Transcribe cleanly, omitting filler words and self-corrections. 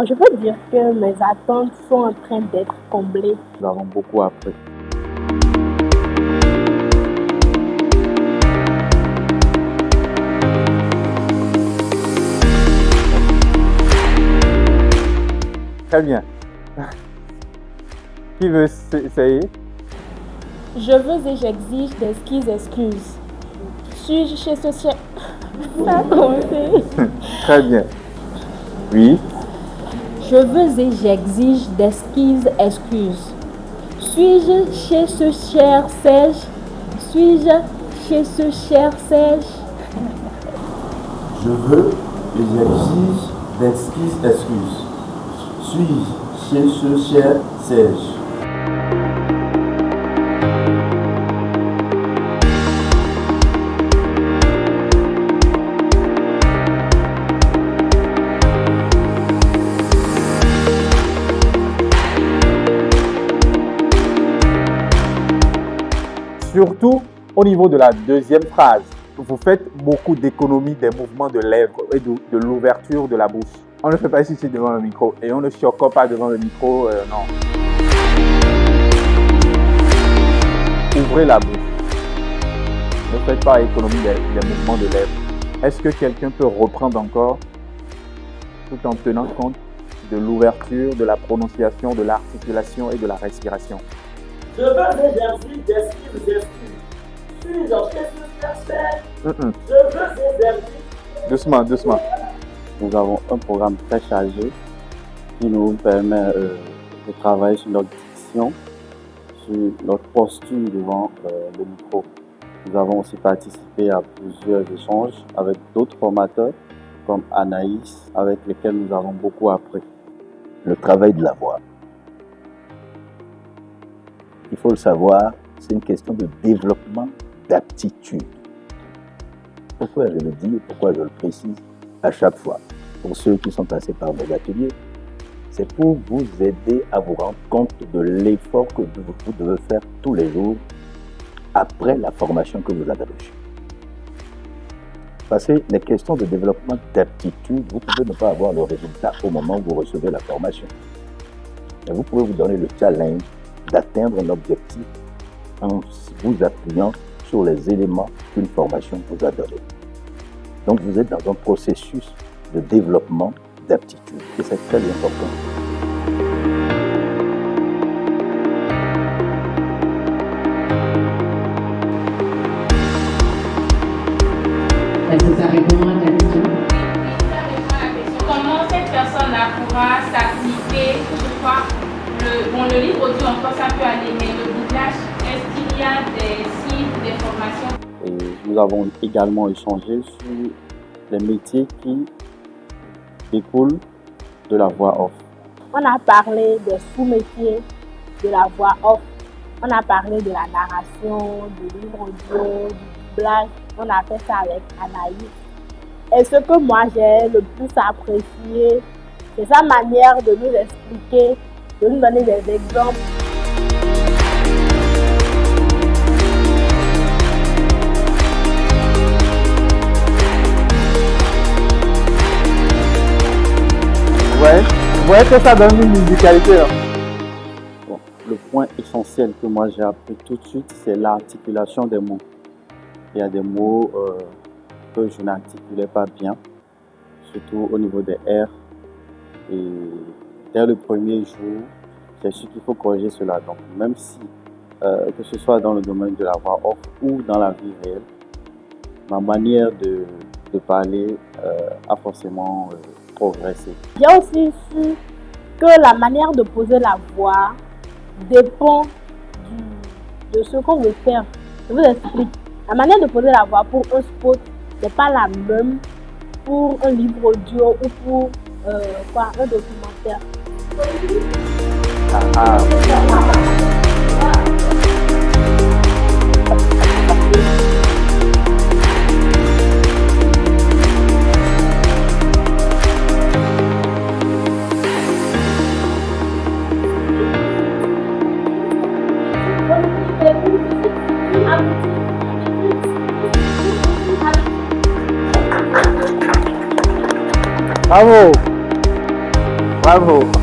Bon, je peux dire que mes attentes sont en train d'être comblées. Nous avons beaucoup appris. Très bien. Qui veut essayer? Je veux et j'exige d'exquises excuses. Suis-je chez ce chef? Ça a commencé. Très bien. Oui. Je veux et j'exige d'exquises excuses. Suis-je chez ce cher Serge? Suis-je chez ce cher Serge? Je veux et j'exige d'exquises excuses. Suis-je chez ce cher Serge? Surtout au niveau de la deuxième phrase, vous faites beaucoup d'économies des mouvements de lèvres et de l'ouverture de la bouche. On ne fait pas ici devant le micro et on ne choque pas devant le micro, non. Ouvrez la bouche. Ne faites pas économie des mouvements de lèvres. Est-ce que quelqu'un peut reprendre encore tout en tenant compte de l'ouverture, de la prononciation, de l'articulation et de la respiration? Je veux et j'exige d'excuses excuses. Suis-je chez ce cher? Je veux et j'exige. Doucement, doucement. Nous avons un programme très chargé qui nous permet de travailler sur notre diction, sur notre posture devant le micro. Nous avons aussi participé à plusieurs échanges avec d'autres formateurs comme Anaïs, avec lesquels nous avons beaucoup appris. Le travail de la voix. Il faut le savoir, c'est une question de développement d'aptitude. Pourquoi je le dis et pourquoi je le précise à chaque fois? Pour ceux qui sont passés par mes ateliers, c'est pour vous aider à vous rendre compte de l'effort que vous devez faire tous les jours après la formation que vous avez reçue. Parce que les questions de développement d'aptitude, vous pouvez ne pas avoir le résultat au moment où vous recevez la formation. Mais vous pouvez vous donner le challenge d'atteindre un objectif en vous appuyant sur les éléments qu'une formation vous a donnés. Donc vous êtes dans un processus de développement d'aptitude et c'est très important. Est-ce que ça répond à ta question? Comment cette personne-là pourra s'appliquer, je crois, le livre audio encore ça peut aller, mais le doublage, est-ce qu'il y a des sites, des formations? Et nous avons également échangé sur les métiers qui découlent de la voix off. On a parlé des sous-métiers de la voix off. On a parlé de la narration, du livre audio, du doublage. On a fait ça avec Anaïs. Et ce que moi j'ai le plus apprécié, c'est sa manière de nous expliquer, de nous donner des exemples. Ouais, vous voyez que ça donne une musicalité là. Bon, le point essentiel que moi j'ai appris tout de suite, c'est l'articulation des mots. Il y a des mots que je n'articulais pas bien, surtout au niveau des R. Et dès le premier jour, j'ai su qu'il faut corriger cela. Donc même si, que ce soit dans le domaine de la voix off ou dans la vie réelle, ma manière de parler a forcément progressé. J'ai aussi su que la manière de poser la voix dépend de ce qu'on veut faire. Je vous explique. La manière de poser la voix pour un spot n'est pas la même pour un livre audio ou pour un documentaire. Bravo! Bravo.